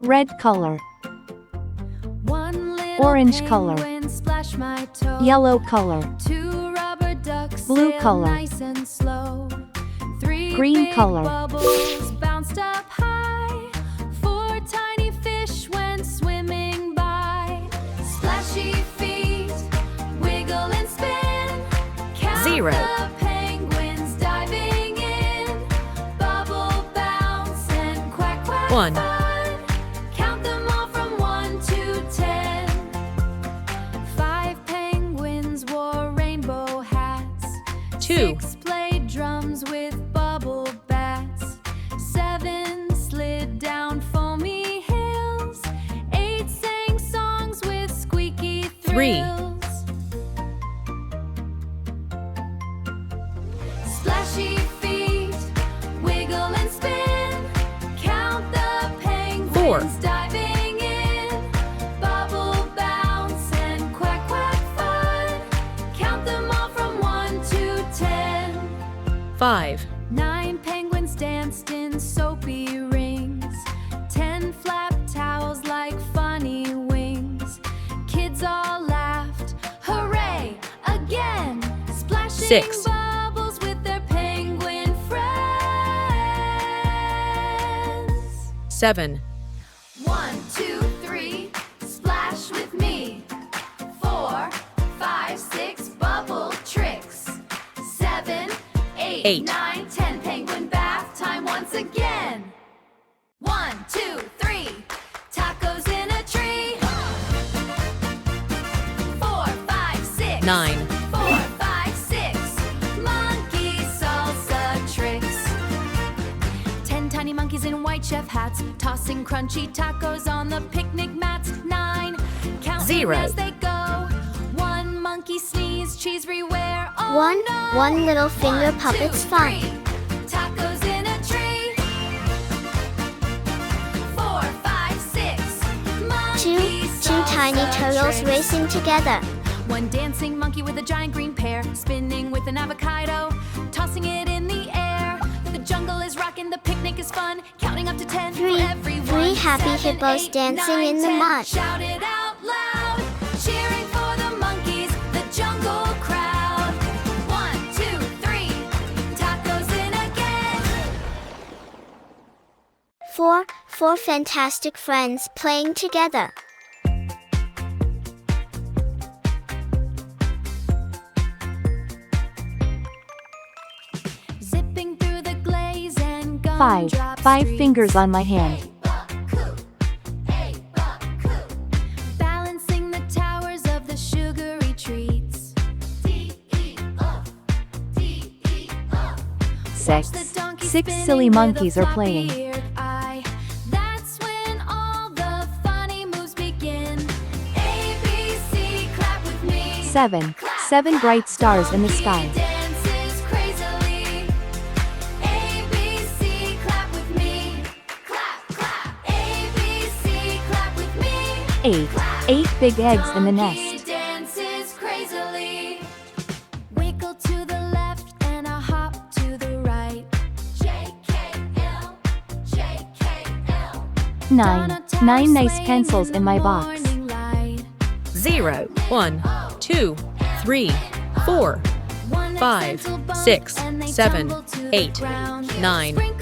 Red color. Orange color. Yellow color. Blue color. Green color. Zero. One. Count them all from 1 to 10. 5 penguins wore rainbow hats. 2. 6 played drums with bubble bats. 7 slid down foamy hills. 8 sang songs with squeaky 3. thrills. Splashy feet, wiggle and spin. Count the penguins 4. diving in. Bubble bounce and quack quack fun. Count them all from 1 to 10. 5. 9 penguins danced in soapy rings. 10 flapped towels like funny wings. Kids all laughed, hooray, again. Splashing 6. bubbles with their penguin friends. 7. 1, 2, 3, splash with me. 4, 5, 6, bubble tricks. 7, 8, 8. 9, 10, penguin bath time once again. 1, 2, 3, tacos in a tree. 4, 5, 6. 9. 4, 5, 6, monkey salsa tricks. 10 tiny monkeys in white chef hats, tossing crunchy tacos on the picnic mats. 9, counting 0. as they go. 1 monkey sneeze, cheese everywhere. Oh One no. little finger 1, 2, puppet's fun. 3, tacos in a tree. 4, 5, 6, Two monkey tiny salsa turtles tricks. racing together. 1 dancing monkey with a giant green pear, spinning with an avocado, tossing it in the air. The jungle is rocking, the picnic is fun, counting up to 10 Three- for everyone. three happy 7, hippos 8, dancing 9, in the 10. mud. Shout it out loud, cheering for the monkeys, the jungle crowd. 1, 2, 3, tacos in again. Four fantastic friends playing together. Zipping through the glaze and 5. gumdrop 5 streets. fingers on my hand. Balancing the towers of the sugary treats. 6. The donkey 6 spinning silly with a monkeys are playing. floppy-eared eye. That's when all the funny moves begin. A, B, C, clap with me. 7. 7 bright stars in the sky. Dances crazily. A, B, C, clap with me. Clap, clap. A, B, C, clap with me. 8. 8 big eggs in the Donkey nest. dances crazily. Wiggle to the left and a hop to the right. J-K-L, J-K-L. 9. 9 nice pencils in my box. 0. 1, 2, 3, 4, 5, 6, 7, 8, 9.